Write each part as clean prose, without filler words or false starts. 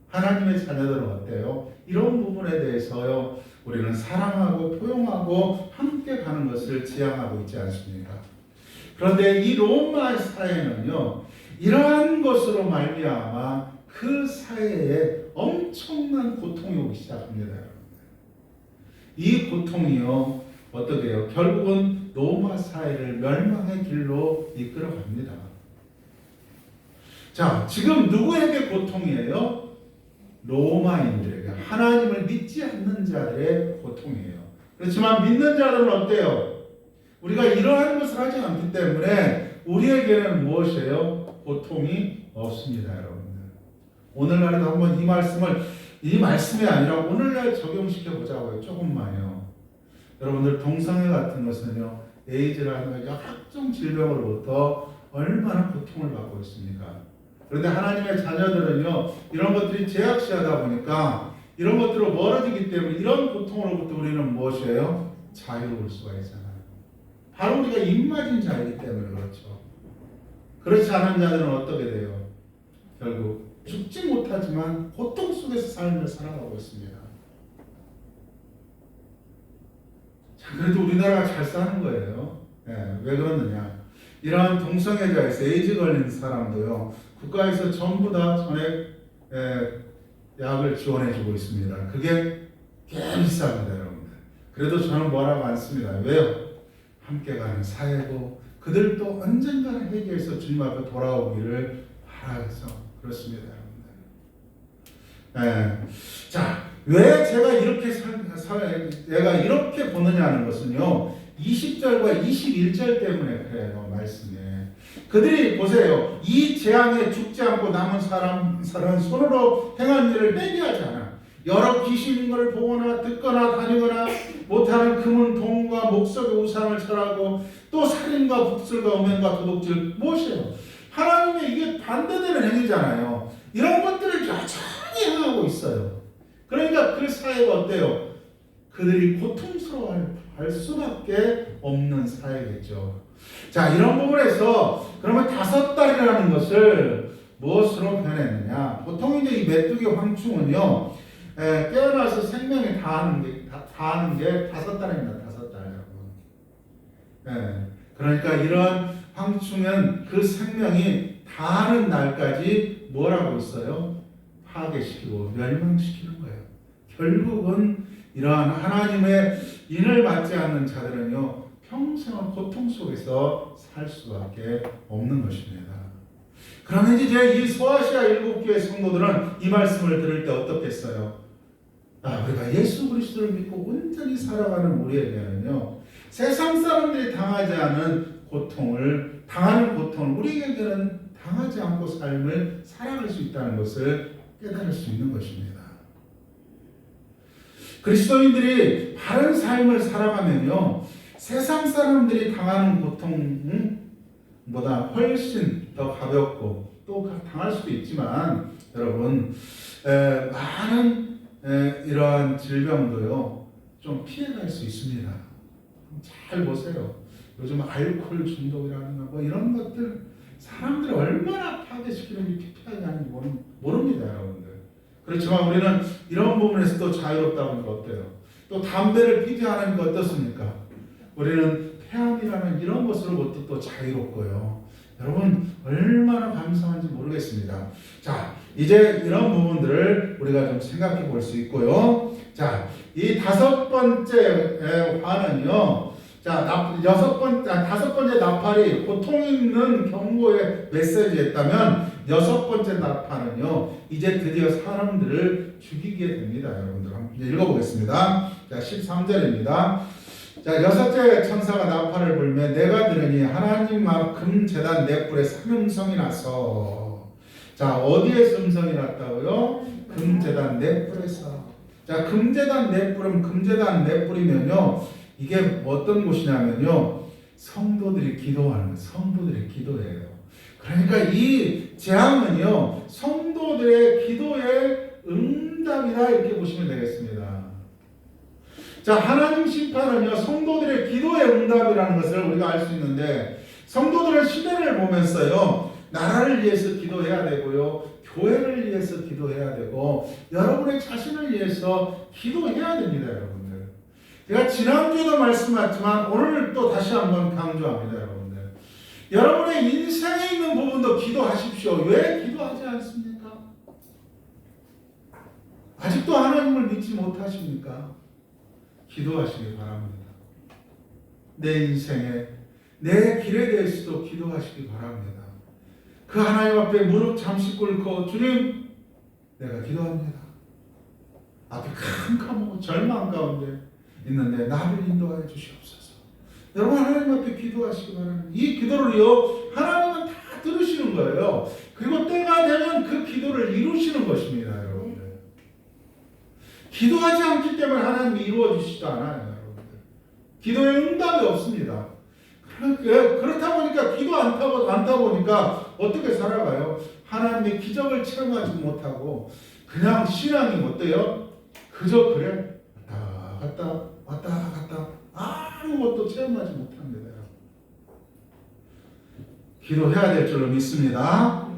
하나님의 자녀들은 어때요? 이런 부분에 대해서요, 우리는 사랑하고 포용하고 함께 가는 것을 지향하고 있지 않습니까? 그런데 이 로마 사회는요, 이러한 것으로 말미암아 그 사회에 엄청난 고통이 오기 시작합니다. 이 고통이요, 어떻게 해요? 결국은 로마 사회를 멸망의 길로 이끌어갑니다. 자, 지금 누구에게 고통이에요? 로마인들에게, 하나님을 믿지 않는 자들의 고통이에요. 그렇지만 믿는 자들은 어때요? 우리가 이러한 것을 하지 않기 때문에 우리에게는 무엇이에요? 고통이 없습니다, 여러분들. 오늘날에도 한번 이 말씀이 아니라 오늘날 적용시켜 보자고요. 조금만요. 여러분들 동성애 같은 것은요, 에이즈라는 각종 질병으로부터 얼마나 고통을 받고 있습니까? 그런데 하나님의 자녀들은요, 이런 것들이 제약시하다 보니까 이런 것들로 멀어지기 때문에 이런 고통으로부터 우리는 무엇이에요? 자유로울 수가 있잖아요. 바로 우리가 입맞은 자이기 때문에 그렇죠. 그렇지 않은 자들은 어떻게 돼요? 결국 죽지 못하지만 고통 속에서 삶을 살아가고 있습니다. 자, 그래도 우리나라가 잘 사는 거예요. 왜 그러느냐? 이러한 동성애자에서 에이즈 걸린 사람도요, 국가에서 전부 다 전액 약을 지원해주고 있습니다. 그게 꽤 비쌉니다, 여러분들. 그래도 저는 뭐라고 안 씁니다. 왜요? 함께 가는 사회고 그들도 언젠가는 회개해서 주님 앞에 돌아오기를 바라서 그렇습니다, 여러분들. 자, 왜 제가 내가 이렇게 보느냐는 것은요, 20절과 21절 때문에 그래요, 말씀에. 그들이 보세요. 이 재앙에 죽지 않고 남은 사람은 손으로 행한 일을 빼기하지 않아. 여러 귀신인 것을 보거나 듣거나 다니거나 못하는 금은 동과 목석의 우상을 절하고 또 살인과 북술과 음행과 도둑질 무엇이에요? 하나님의 이게 반대되는 행위잖아요. 이런 것들을 여전히 행하고 있어요. 그러니까 그 사회가 어때요? 그들이 고통스러워할 수밖에 없는 사회겠죠. 자, 이런 부분에서 그러면 5달이라는 것을 무엇으로 변했느냐? 보통 이제 이 메뚜기 황충은요, 깨어나서 생명이 다하는 게 5달입니다. 5달, 여러분. 그러니까 이런 황충은 그 생명이 다하는 날까지 뭘 하고 있어요? 파괴시키고 멸망시키는 거예요. 결국은 이러한 하나님의 인을 받지 않는 자들은요, 평생을 고통 속에서 살 수밖에 없는 것입니다. 그러면 이제 이 소아시아 7교회 성도들은 이 말씀을 들을 때 어떻겠어요? 우리가 예수 그리스도를 믿고 온전히 살아가는 우리에게는요, 세상 사람들이 당하지 않은 당하는 고통을 우리에게는 당하지 않고 삶을 살아갈 수 있다는 것을 깨달을 수 있는 것입니다. 그리스도인들이 바른 삶을 살아가면요, 세상 사람들이 당하는 고통보다 훨씬 더 가볍고 또 당할 수도 있지만, 여러분, 많은 이러한 질병도요, 좀 피해갈 수 있습니다. 잘 보세요. 요즘 알코올 중독이라는 뭐 이런 것들 사람들을 얼마나 파괴시키는지 피해가는지 모릅니다, 여러분들. 그렇지만 우리는 이런 부분에서 또 자유롭다 보니까 어때요? 또 담배를 피지 않으니까 어떻습니까? 우리는 폐암이라는 이런 것으로부터 또 자유롭고요. 여러분 얼마나 감사한지 모르겠습니다. 자, 이제 이런 부분들을 우리가 좀 생각해 볼 수 있고요. 자, 이 5번째 화는요. 자, 5번째 나팔이 고통 있는 경고의 메시지였다면 6번째 나팔은요, 이제 드디어 사람들을 죽이게 됩니다. 여러분들 한번 읽어보겠습니다. 자, 13절입니다. 자, 6째 천사가 나팔을 불며 내가 들으니 하나님 앞 금제단 넷불에 3음성이 나서. 자, 어디에서 음성이 났다고요? 금제단 넷불에서. 자, 금제단 넷불이면요, 이게 어떤 곳이냐면요, 성도들이 기도하는 거예요. 성도들의 기도예요. 그러니까 이 재앙은요, 성도들의 기도의 응답이다, 이렇게 보시면 되겠습니다. 자, 하나님 심판은요, 성도들의 기도의 응답이라는 것을 우리가 알 수 있는데, 성도들은 시대를 보면서요, 나라를 위해서 기도해야 되고요, 교회를 위해서 기도해야 되고 여러분의 자신을 위해서 기도해야 됩니다, 여러분들. 제가 지난주에도 말씀하지만 오늘 또 다시 한번 강조합니다, 여러분들. 여러분의 인생에 있는 부분도 기도하십시오. 왜 기도하지 않습니까? 아직도 하나님을 믿지 못하십니까? 기도하시기 바랍니다. 내 인생에 내 길에 대해서도 기도하시기 바랍니다. 그 하나님 앞에 무릎 잠시 꿇고 주님, 내가 기도합니다. 앞에 캄캄하고 절망 가운데 있는데 나를 인도하여 주시옵소서. 여러분 하나님 앞에 기도하시기 바랍니다. 이 기도를요 하나님은 다 들으시는 거예요. 그리고 때가 되면 그 기도를 이루시는 것입니다, 여러분들. 기도하지 않기 때문에 하나님이 이루어 주시지 않아요, 여러분들. 기도에 응답이 없습니다. 그렇다 보니까 기도 않다 보니까 어떻게 살아가요? 하나님의 기적을 체험하지 못하고 그냥 신앙이 어때요? 그저 그래 왔다 갔다 아무것도 체험하지 못합니다. 기도해야 될 줄로 믿습니다.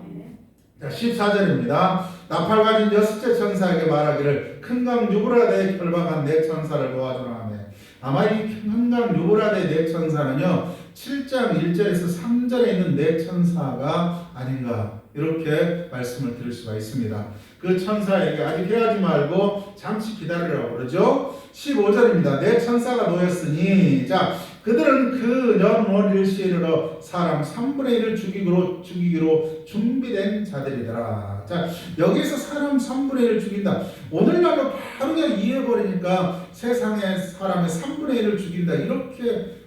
자, 14절입니다. 나팔 가진 여섯째 천사에게 말하기를 큰 강 유브라데에 결박한 네 천사를 도와주라 하며, 아마 이 큰 강 유브라데 네 천사는요 7장 1절에서 3절에 있는 네 천사가 아닌가 이렇게 말씀을 드릴 수가 있습니다. 그 천사에게 아직 해하지 말고 잠시 기다리라고 그러죠. 15절입니다. 네 천사가 놓였으니 자 그들은 그 연원 일시에 이르러 사람 3분의 1을 죽이기로 준비된 자들이더라. 자 여기서 사람 3분의 1을 죽인다. 오늘날로 바로 그냥 이해해버리니까 세상에 사람의 3분의 1을 죽인다 이렇게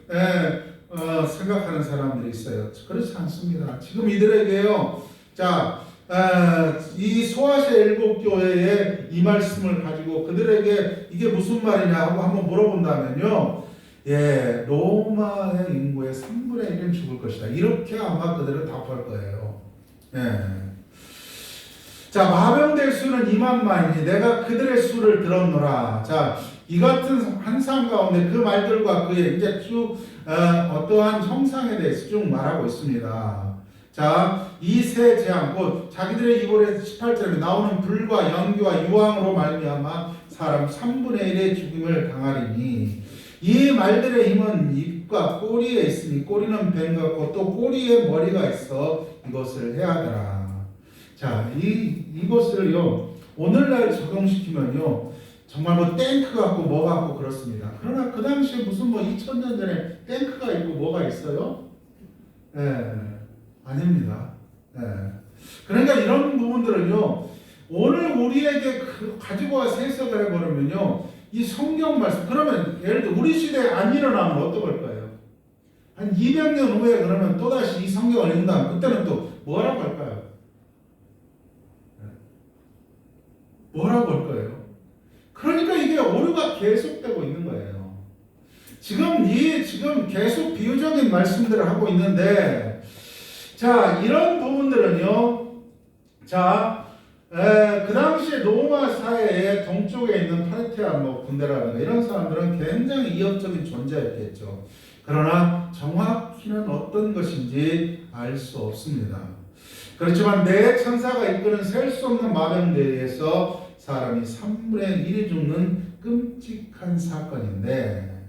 생각하는 사람들이 있어요. 그렇지 않습니다. 지금 이들에게요. 자, 이 소아시아 일곱 교회의 이 말씀을 가지고 그들에게 이게 무슨 말이냐 하고 한번 물어본다면요. 예, 로마의 인구의 3분의 1은 죽을 것이다. 이렇게 아마 그들은 답할 거예요. 예. 자, 마병될 수는 2만만이니 내가 그들의 수를 들었노라. 자, 이 같은 환상 가운데 그 말들과 그의 이제 쭉 어떠한 형상에 대해서 쭉 말하고 있습니다. 자, 이 세 재앙 곧 자기들의 입으로 18절에 나오는 불과 연기와 유황으로 말미암아 사람 3분의 1의 죽임을 당하리니 이 말들의 힘은 입과 꼬리에 있으니 꼬리는 뱀 같고 또 꼬리에 머리가 있어 이것을 해하더라. 자, 이것을요 오늘날 적용시키면요 정말 뭐 탱크 같고 뭐 같고 그렇습니다. 그러나 그 당시에 무슨 뭐 2000년 전에 탱크가 있고 뭐가 있어요? 아닙니다. 그러니까 이런 부분들은요 오늘 우리에게 가지고 와서 해석을 해버리면요 이 성경 말씀 그러면 예를 들어 우리 시대에 안 일어나면 어떡할 거예요? 한 200년 후에 그러면 또다시 이 성경을 읽는다면 그때는 또 뭐라고 할까요? 뭐라고 할 거예요? 그러니까 이게 오류가 계속되고 있는 거예요. 지금 계속 비유적인 말씀들을 하고 있는데, 자, 이런 부분들은요, 자, 그 당시에 로마 사회의 동쪽에 있는 파르티아 군대라든가 이런 사람들은 굉장히 이협적인 존재였겠죠. 그러나 정확히는 어떤 것인지 알 수 없습니다. 그렇지만 네 천사가 이끄는 셀 수 없는 마병대에서 사람이 3분의 1이 죽는 끔찍한 사건인데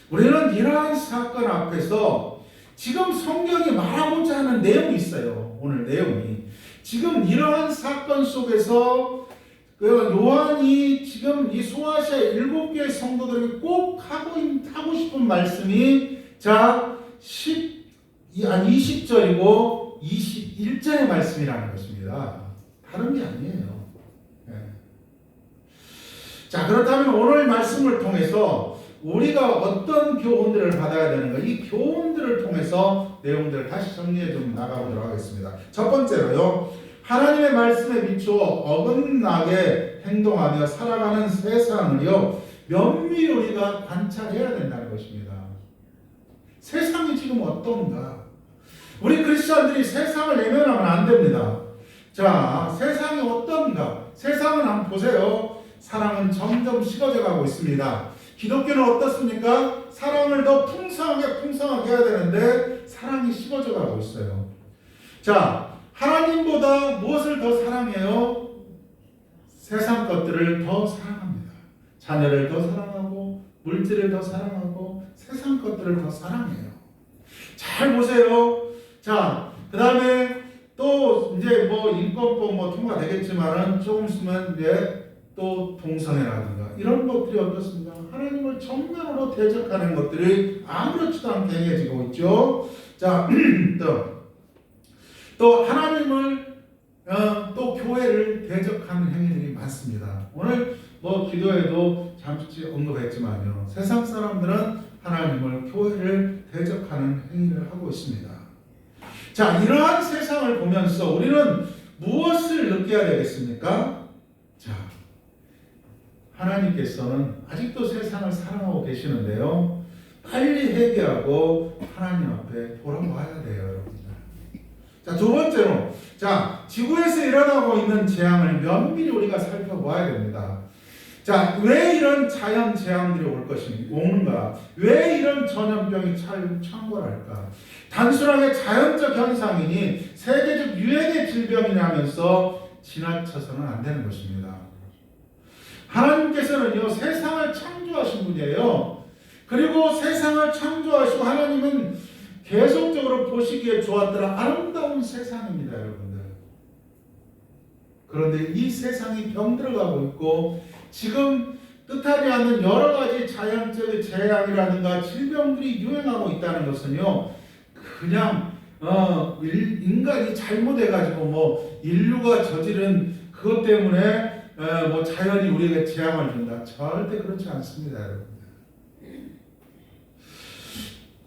우리는 이러한 사건 앞에서 지금 성경이 말하고자 하는 내용이 있어요. 오늘 내용이 지금 이러한 사건 속에서 요한이 지금 이 소아시아 7개의 성도들에게 꼭 하고 싶은 말씀이 자 20절이고 21절의 말씀이라는 것입니다. 다른 게 아니에요. 자, 그렇다면 오늘 말씀을 통해서 우리가 어떤 교훈들을 받아야 되는가? 이 교훈들을 통해서 내용들을 다시 정리해 좀 나가보도록 하겠습니다. 첫 번째로요. 하나님의 말씀에 비추어 어긋나게 행동하며 살아가는 세상을요. 면밀히 우리가 관찰해야 된다는 것입니다. 세상이 지금 어떤가? 우리 크리스천들이 세상을 외면하면 안 됩니다. 자, 세상이 어떤가? 세상은 한번 보세요. 사랑은 점점 식어져 가고 있습니다. 기독교는 어떻습니까? 사랑을 더 풍성하게 해야 되는데 사랑이 식어져 가고 있어요. 자, 하나님보다 무엇을 더 사랑해요? 세상 것들을 더 사랑합니다. 자녀를 더 사랑하고 물질을 더 사랑하고 세상 것들을 더 사랑해요. 잘 보세요. 자, 그 다음에 또 이제 뭐 인권법 뭐 통과되겠지만은 조금 있으면 이제 또 동성애라든가 이런 것들이 어떻습니까? 하나님을 정면으로 대적하는 것들이 아무렇지도 않게 행해지고 있죠. 자, 또 하나님을 또 교회를 대적하는 행위들이 많습니다. 오늘 뭐 기도에도 잠시 언급했지만요. 세상 사람들은 하나님을 교회를 대적하는 행위를 하고 있습니다. 자, 이러한 세상을 보면서 우리는 무엇을 느껴야 되겠습니까? 자, 하나님께서는 아직도 세상을 사랑하고 계시는데요. 빨리 회개하고 하나님 앞에 돌아와야 돼요, 여러분들. 자, 두 번째로, 자, 지구에서 일어나고 있는 재앙을 면밀히 우리가 살펴봐야 됩니다. 자, 왜 이런 자연 재앙들이 오는가? 왜 이런 전염병이 창궐할까? 단순하게 자연적 현상이니 세계적 유행의 질병이냐면서 지나쳐서는 안 되는 것입니다. 하나님께서는요, 세상을 창조하신 분이에요. 그리고 세상을 창조하시고 하나님은 계속적으로 보시기에 좋았더라 아름다운 세상입니다, 여러분들. 그런데 이 세상이 병들어가고 있고 지금 뜻하지 않는 여러 가지 자연적 재앙이라든가 질병들이 유행하고 있다는 것은요, 그냥 인간이 잘못해가지고 뭐 인류가 저지른 그것 때문에 뭐 자연이 우리에게 재앙을 준다. 절대 그렇지 않습니다, 여러분.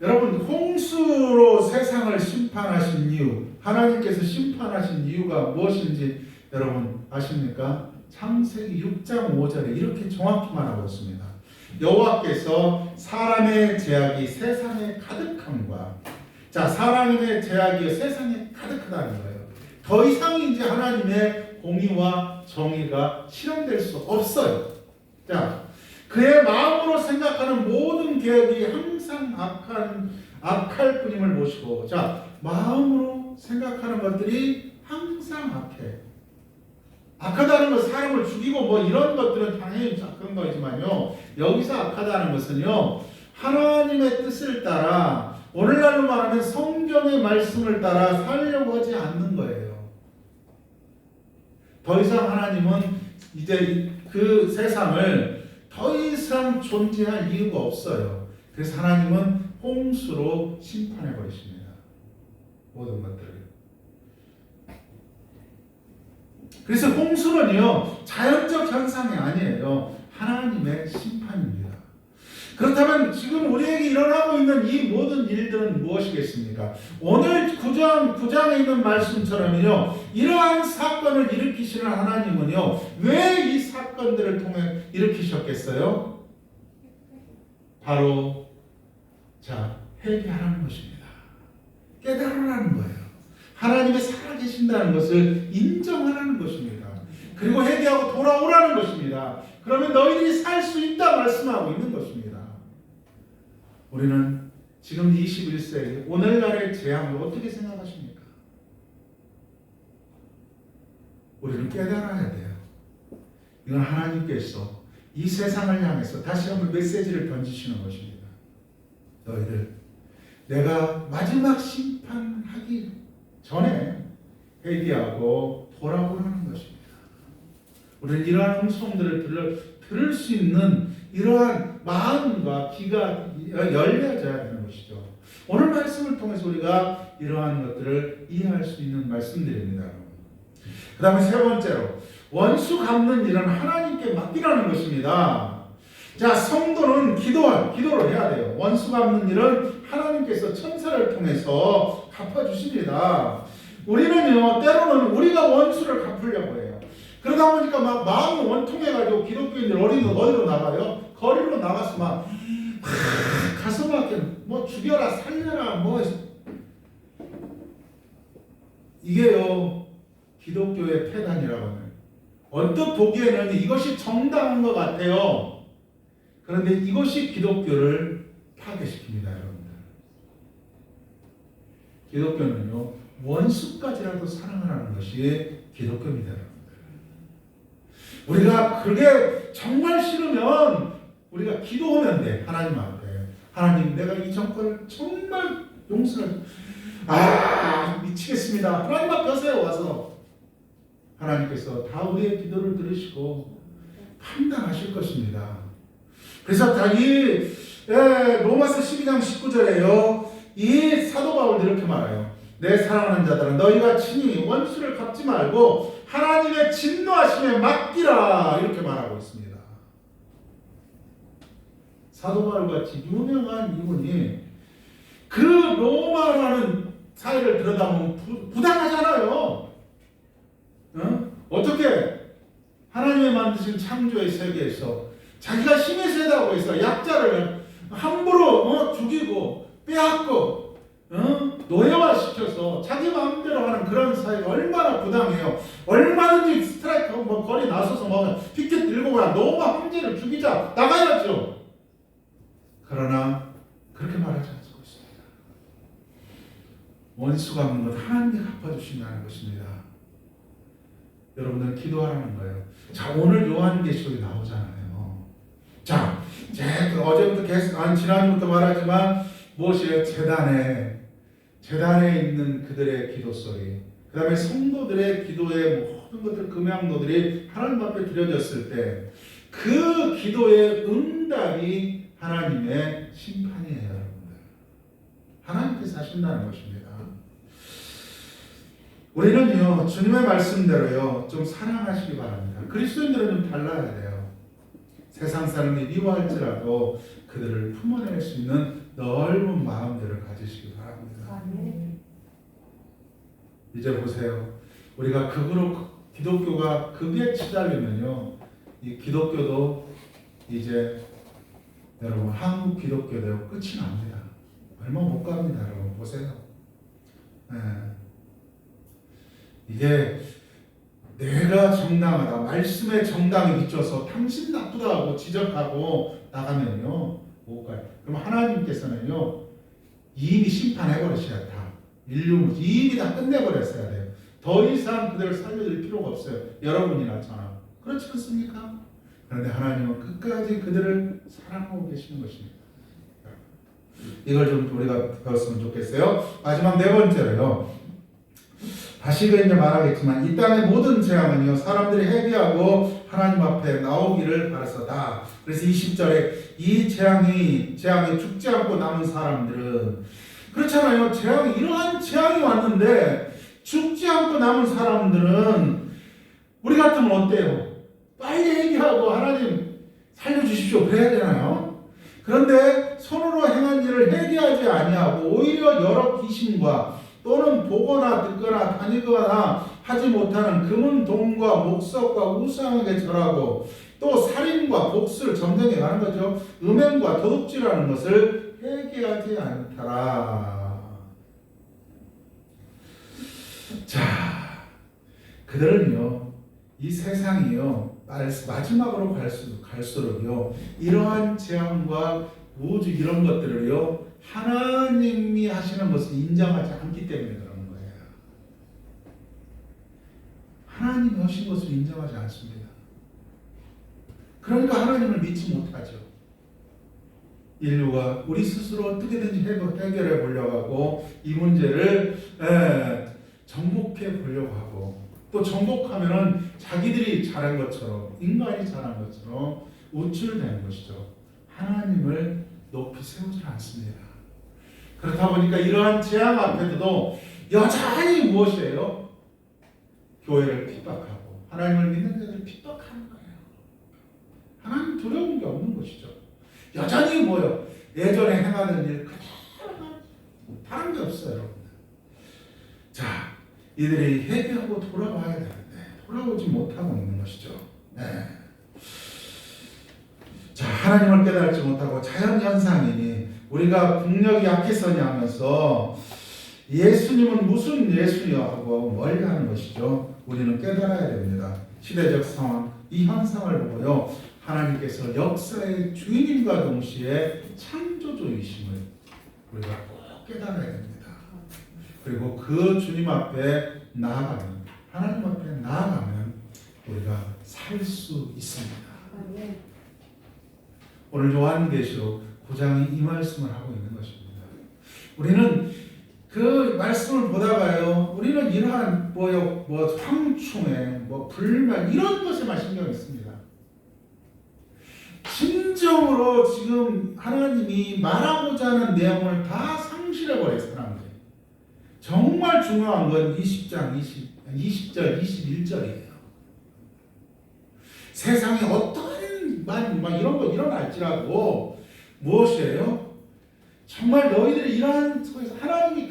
여러분, 홍수로 세상을 심판하신 이유, 하나님께서 심판하신 이유가 무엇인지 여러분 아십니까? 창세기 6장 5절에 이렇게 정확히 말하고 있습니다. 여호와께서 사람의 죄악이 세상에 가득함과, 자, 사람의 죄악이 세상에 가득하다는 거예요. 더 이상 이제 하나님의 공의와 정의가 실현될 수 없어요. 자, 그의 마음으로 생각하는 모든 계획이 항상 악할 뿐임을 보시고, 자, 마음으로 생각하는 것들이 항상 악해. 악하다는 것은 사람을 죽이고 뭐 이런 것들은 당연히 악한 거지만요, 여기서 악하다는 것은요, 하나님의 뜻을 따라, 오늘날로 말하면 성경의 말씀을 따라 살려고 하지 않는 거예요. 더 이상 하나님은 이제 그 세상을 더 이상 존재할 이유가 없어요. 그래서 하나님은 홍수로 심판해 버리십니다. 모든 것들을. 그래서 홍수는요, 자연적 현상이 아니에요. 하나님의 심판입니다. 그렇다면 지금 우리에게 일어나고 있는 이 모든 일들은 무엇이겠습니까? 오늘 9장에 있는 말씀처럼요, 이러한 사건을 일으키시는 하나님은요, 왜 이 사건들을 통해 일으키셨겠어요? 바로, 자, 회개하라는 것입니다. 깨달으라는 거예요. 하나님이 살아계신다는 것을 인정하라는 것입니다. 그리고 회개하고 돌아오라는 것입니다. 그러면 너희들이 살 수 있다 말씀하고 있는 것입니다. 우리는 지금 21세기 오늘날의 재앙을 어떻게 생각하십니까? 우리는 깨달아야 돼요. 이건 하나님께서 이 세상을 향해서 다시 한번 메시지를 던지시는 것입니다. 너희들, 내가 마지막 심판하기 전에 회개하고 돌아오라는 것입니다. 우리는 이러한 음성들을 들을 수 있는 이러한 마음과 귀가 열려져야 되는 것이죠. 오늘 말씀을 통해서 우리가 이러한 것들을 이해할 수 있는 말씀들입니다. 그 다음에 세 번째로, 원수 갚는 일은 하나님께 맡기라는 것입니다. 자, 성도는 기도를 해야 돼요. 원수 갚는 일은 하나님께서 천사를 통해서 갚아주십니다. 우리는요, 때로는 우리가 원수를 갚으려고 해요. 그러다 보니까 막 마음이 원통해가지고 기독교인들 어디로 나가요? 거리로 나가서 막 가서 막 뭐 죽여라 살려라 뭐 이게요, 기독교의 폐단이라고 하는. 언뜻 보기에는 이것이 정당한 것 같아요. 그런데 이것이 기독교를 파괴시킵니다, 여러분들. 기독교는요, 원수까지라도 사랑하라는 것이 기독교입니다. 우리가 그게 정말 싫으면 우리가 기도하면 돼. 하나님 앞에. 하나님, 내가 이 정권을 정말 용서를 미치겠습니다. 하나님 앞에 하세요. 와서 하나님께서 다 우리의 기도를 들으시고 판단하실 것입니다. 그래서 로마서 12장 19절에요. 이 사도 바울도 이렇게 말해요. 내 사랑하는 자들아, 너희가 친히 원수를 갚지 말고 하나님의 진노하심에 맡기라, 이렇게 말하고 있습니다. 사도 바울같이 유명한 이분이 그 로마라는 사회를 들여다보면 부당하잖아요. 어떻게 하나님의 만드신 창조의 세계에서 자기가 힘이 세다고 해서 약자를 함부로 죽이고 빼앗고 노예화시켜서 자기 마음대로 하는 그런 사회가 얼마나 부당해요. 얼마든지 스트라이크 거리 나서서 피켓 들고 그냥 로마 황제를 죽이자 나가야죠. 그러나 그렇게 말하지 않고 있습니다. 원수가 갚는 것 하나님이 갚아주신다는 것입니다. 여러분들 기도하라는 거예요. 자, 오늘 요한계시록이 나오잖아요. 자, 어제부터 지난주부터 말하지만 무엇이에요? 재단에 있는 그들의 기도 소리, 그 다음에 성도들의 기도의 모든 것들, 금양도들이 하나님 앞에 드려졌을 때 그 기도의 응답이 하나님의 심판이에요, 여러분들. 하나님께서 하신다는 것입니다. 우리는요, 주님의 말씀대로요, 좀 사랑하시기 바랍니다. 그리스도인들은 좀 달라야 돼요. 세상 사람이 미워할지라도 그들을 품어낼 수 있는 넓은 마음들을 가지시기 바랍니다. 이제 보세요. 우리가 기독교가 극에 치달리면요, 이 기독교도 이제 여러분 한국 기독교도 끝이 납니다. 얼마 못 갑니다, 여러분. 보세요. 이게 내가 정당하다, 말씀에 정당히 비춰서 당신 나쁘다고 지적하고 나가면요 못 가요. 그럼 하나님께서는요 이미 심판해버리셔야 다. 인류 이미 다 끝내버렸어야 돼요. 더 이상 그들을 살려줄 필요가 없어요. 여러분이나 저나. 그렇지 않습니까? 그런데 하나님은 끝까지 그들을 사랑하고 계시는 것입니다. 이걸 좀 우리가 배웠으면 좋겠어요. 마지막 네 번째로요. 다시금 이제 말하겠지만 이 땅의 모든 재앙은요 사람들이 회개하고 하나님 앞에 나오기를 바라서다. 그래서 20절에 이 재앙이 죽지 않고 남은 사람들은, 그렇잖아요. 이러한 재앙이 왔는데 죽지 않고 남은 사람들은 우리 같으면 어때요? 빨리 회개하고 하나님 살려주십시오 그래야 되나요? 그런데 손으로 행한 일을 회개하지 아니하고 오히려 여러 귀신과 또는 보거나 듣거나 다니거나 하지 못하는 금은 동과 목석과 우상에게 절하고 또 살인과 복수를 점령해 가는 거죠. 음행과 도둑질하는 것을 회개하지 않더라. 자, 그들은요 이 세상이요 마지막으로 갈수록요 이러한 재앙과 우주 이런 것들을요 하나님이 하시는 것을 인정하지 않기 때문에 그러는 거예요. 하나님이 하신 것을 인정하지 않습니다. 그러니까 하나님을 믿지 못하죠. 인류가 우리 스스로 어떻게든지 해결해 보려고 하고 이 문제를 정복해 보려고 하고, 또 정복하면은 자기들이 잘한 것처럼, 인간이 잘한 것처럼 우쭐대는 것이죠. 하나님을 높이 세우지 않습니다. 그렇다 보니까 이러한 재앙 앞에도 여전히 무엇이에요? 교회를 핍박하고 하나님을 믿는 자들을 핍박하는 거예요. 하나님 두려운 게 없는 것이죠. 여전히 뭐요? 예전에 행하는 일 그대로 다른 게 없어요, 여러분. 자, 이들이 회개하고 돌아와야 되는데 돌아오지 못하고 있는 것이죠. 네. 자, 하나님을 깨달지 못하고 자연현상이니 우리가 국력이 약해서냐 하면서 예수님은 무슨 예수냐 하고 멀리하는 것이죠. 우리는 깨달아야 됩니다. 시대적 상황, 이 현상을 보고요 하나님께서 역사의 주인님과 동시에 창조주이심을 우리가 꼭 깨달아야 됩니다. 그리고 그 주님 앞에 나아가면, 하나님 앞에 나아가면 우리가 살 수 있습니다. 오늘 요한계시록 9장이 이 말씀을 하고 있는 것입니다. 우리는 그 말씀을 보다가요, 우리는 이러한 황충에 불만 이런 것에만 신경이 있습니다. 진정으로 지금 하나님이 말하고자 하는 내용을 다 상실해버려요, 사람들이. 정말 중요한 건 20절, 21절이에요. 세상에 어떠한 이런 거 일어날지라도 무엇이에요? 정말 너희들이 이러한 속에서 하나님이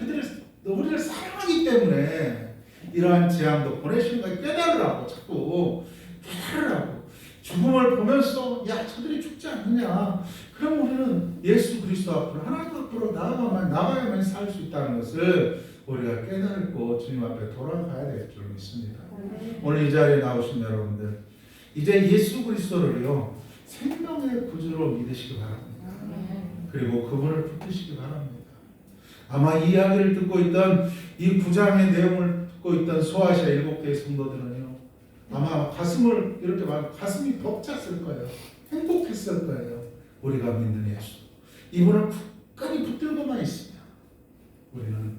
우리를 사랑하기 때문에 이러한 재앙도 보내시는 걸 깨달으라고, 자꾸 깨달으라고. 죽음을 보면서 야, 저들이 죽지 않느냐, 그럼 우리는 예수 그리스도 앞으로, 하나님 앞으로 나가야만 살 수 있다는 것을 우리가 깨달고 주님 앞에 돌아가야 될 줄 믿습니다. 오늘 이 자리에 나오신 여러분들, 이제 예수 그리스도를요 생명의 구주로 믿으시기 바랍니다. 그리고 그분을 붙드시기 바랍니다. 아마 이 이야기를 듣고 있던, 이 9장의 내용을 듣고 있던 소아시아 7개의 성도들은요, 아마 가슴을 이렇게 가슴이 벅찼을 거예요. 행복했을 거예요. 우리가 믿는 예수, 이분을 굳건히 붙들고만 있으면 우리는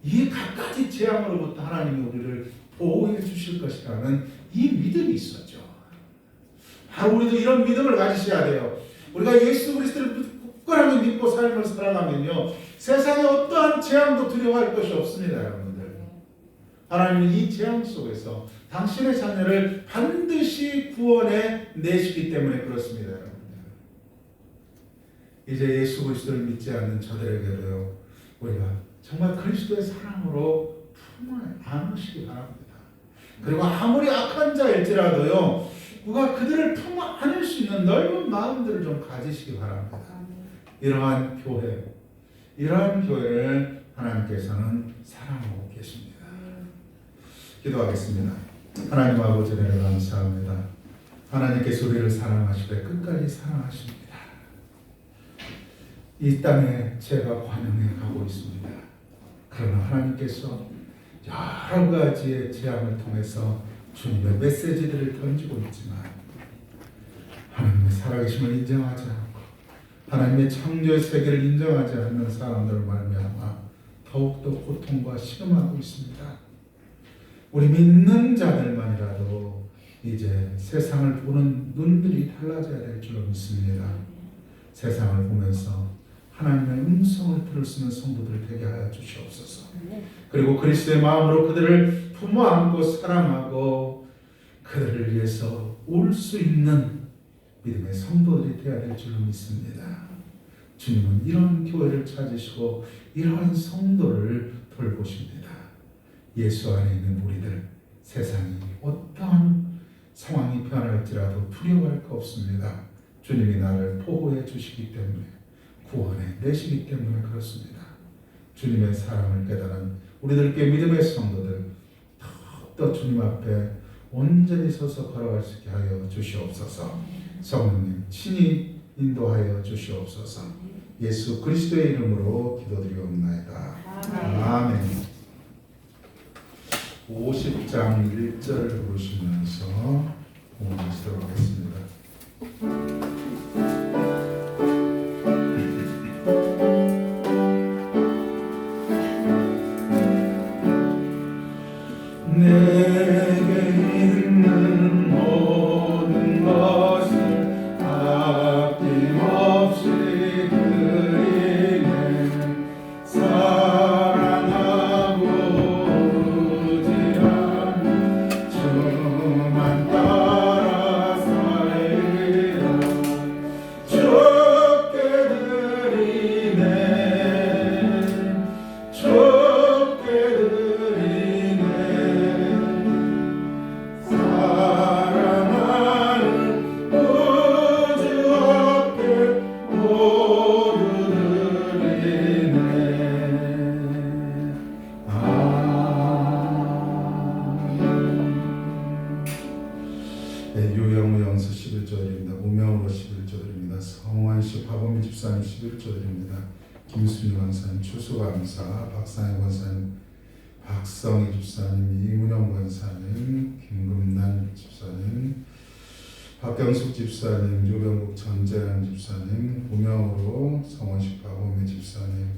이 갖가지 재앙으로부터 하나님이 우리를 보호해 주실 것이라는 이 믿음이 있었죠. 바로 우리도 이런 믿음을 가지셔야 돼요. 우리가 예수 그리스도를 굳건하게 믿고 삶을 살아가면요, 세상에 어떠한 재앙도 두려워할 것이 없습니다, 여러분들. 하나님은 이 재앙 속에서 당신의 자녀를 반드시 구원해 내시기 때문에 그렇습니다, 여러분들. 이제 예수 그리스도를 믿지 않는 저들에게도요, 우리가 정말 그리스도의 사랑으로 품을 안으시기 바랍니다. 그리고 아무리 악한 자일지라도요, 누가 그들을 품어 안을 수 있는 넓은 마음들을 좀 가지시기 바랍니다. 이러한 교회를 하나님께서는 사랑하고 계십니다. 기도하겠습니다. 하나님 아버지, 은혜를 감사합니다. 하나님께서 우리를 사랑하시되 끝까지 사랑하십니다. 이 땅에 죄가 관영해 가고 있습니다. 그러나 하나님께서 여러 가지의 재앙을 통해서 주님의 메시지들을 던지고 있지만, 하나님의 살아계심을 인정하지 않고 하나님의 창조의 세계를 인정하지 않는 사람들을 말미암아 더욱더 고통과 시름하고 있습니다. 우리 믿는 자들만이라도 이제 세상을 보는 눈들이 달라져야 될 줄로 믿습니다. 세상을 보면서 하나님의 음성을 들을 수 있는 성도들 되게 하여 주시옵소서. 그리고 그리스도의 마음으로 그들을 품어 안고 사랑하고 그들을 위해서 올 수 있는 믿음의 성도들이 되어야 될 줄로 믿습니다. 주님은 이런 교회를 찾으시고 이러한 성도를 돌보십니다. 예수 안에 있는 우리들, 세상이 어떠한 상황이 변할지라도 두려워할 거 없습니다. 주님이 나를 보호해 주시기 때문에, 구원해 내시기 때문에 그렇습니다. 주님의 사랑을 깨달은 우리들께 믿음의 성도들, 더욱더 주님 앞에 온전히 서서 걸어갈 수 있게 하여 주시옵소서. 성령님 친히 인도하여 주시옵소서. 예수 그리스도의 이름으로 기도드리옵나이다. 아멘. 50장 1절을 부르시면서 공부하시도록 하겠습니다. 유영우영서 11절입니다. 무명으로 11절입니다. 성환씨, 박원미 집사님 11절입니다. 김순희 권사님 추수감사, 박상희 권사님, 박성희 집사님, 이문영 권사님, 김금란 집사님, 박경숙 집사님, 유병국 전재현 집사님, 무명으로 성원식 박호미 집사님,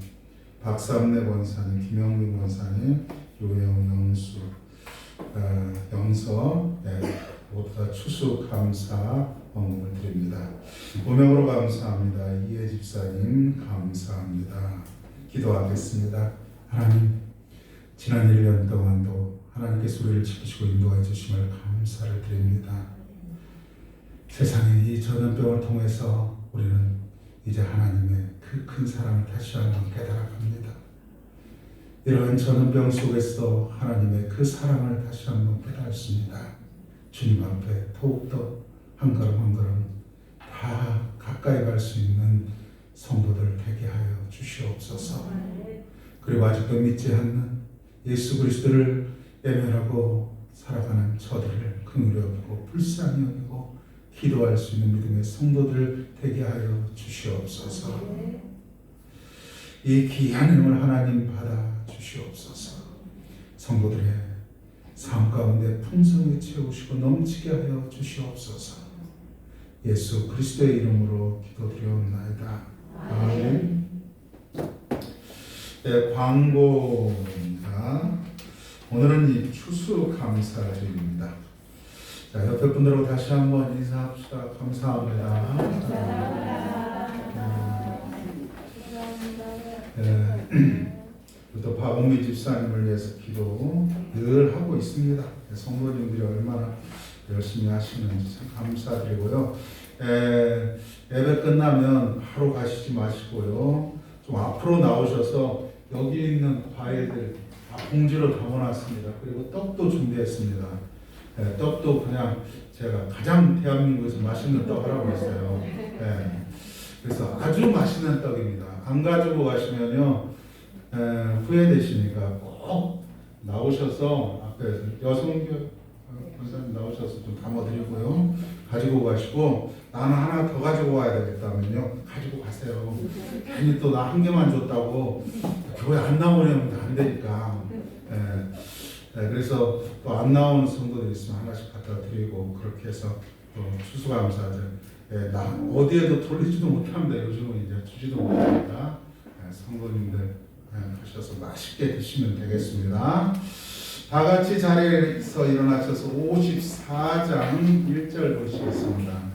박삼래 권사님, 김영민 권사님, 요영영수, 영서, 모두 다 추수 감사 언급을 드립니다. 무명으로 감사합니다. 이해 집사님 감사합니다. 기도하겠습니다. 하나님, 지난 1년 동안도 하나님께서 우리를 지키시고 인도해 주심을 감사를 드립니다. 세상의 이 전염병을 통해서 우리는 이제 하나님의 그 큰 사랑을 다시 한번 깨달아갑니다. 이러한 전염병 속에서 하나님의 그 사랑을 다시 한번 깨달았습니다. 주님 앞에 더욱더 한 걸음 한 걸음 다 가까이 갈 수 있는 성도들 되게 하여 주시옵소서. 그리고 아직도 믿지 않는 예수 그리스도를 외면하고 살아가는 저들을 긍휼히 여기고 불쌍히 여기고 기도할 수 있는 믿음의 성도들 되게 하여 주시옵소서. 이 귀한 은혜를 하나님 받아 주시옵소서. 성도들의 삶 가운데 풍성히 채우시고 넘치게 하여 주시옵소서. 예수 그리스도의 이름으로 기도드리옵나이다. 아멘. 네, 광고입니다. 오늘은 이 추수감사주일입니다. 자, 옆에 분들하고 다시 한번 인사합시다. 감사합니다. 또 박은미 집사님을 위해서 기도 늘 하고 있습니다. 성도님들이 얼마나 열심히 하시는지 참 감사드리고요. 예배 끝나면 바로 가시지 마시고요. 좀 앞으로 나오셔서 여기 있는 과일들 봉지로 담아놨습니다. 그리고 떡도 준비했습니다. 떡도 그냥 제가 가장 대한민국에서 맛있는 떡 하라고 했어요. 그래서 아주 맛있는 떡입니다. 안 가지고 가시면요 후회되시니까 꼭 나오셔서 앞에 여성교 권사님 나오셔서 좀 담아드리고요. 가지고 가시고 나는 하나 더 가지고 와야 되겠다면요 가지고 가세요. 괜히 또 나 한 개만 줬다고 교회 안 나오려면 안 되니까. 그래서 또 안 나오는 성도들 있으면 하나씩 갖다 드리고 그렇게 해서 또 추수감사들 나 어디에도 돌리지도 못합니다. 요즘은 이제 주지도 못하니까 성도님들 가셔서 맛있게 드시면 되겠습니다. 다 같이 자리에서 일어나셔서 54장 1절 보시겠습니다.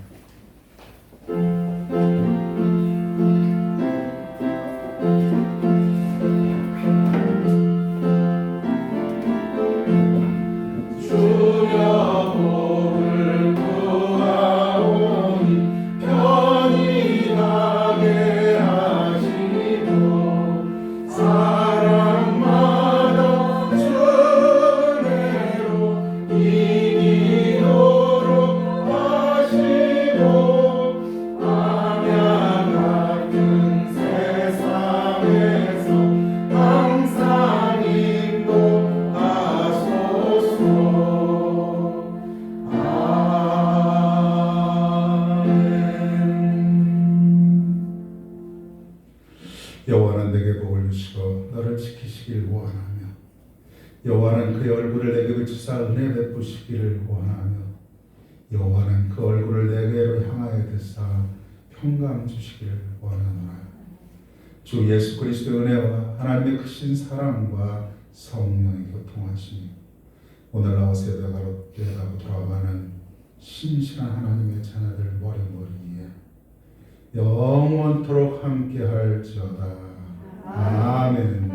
여호와는 내게 복을 주시고 너를 지키시길 원하며 여호와는 그의 얼굴을 내게 비추사 은혜 베푸시기를 원하며 여호와는 그 얼굴을 내게로 향하여 드사 평강 주시기를 원하노라. 주 예수 그리스도의 은혜와 하나님의 크신 사랑과 성령의 교통하심이 오늘 나와서 예배하고 돌아가는 신실한 하나님의 자녀들 머리머리에 영원토록 함께할지어다. 아멘.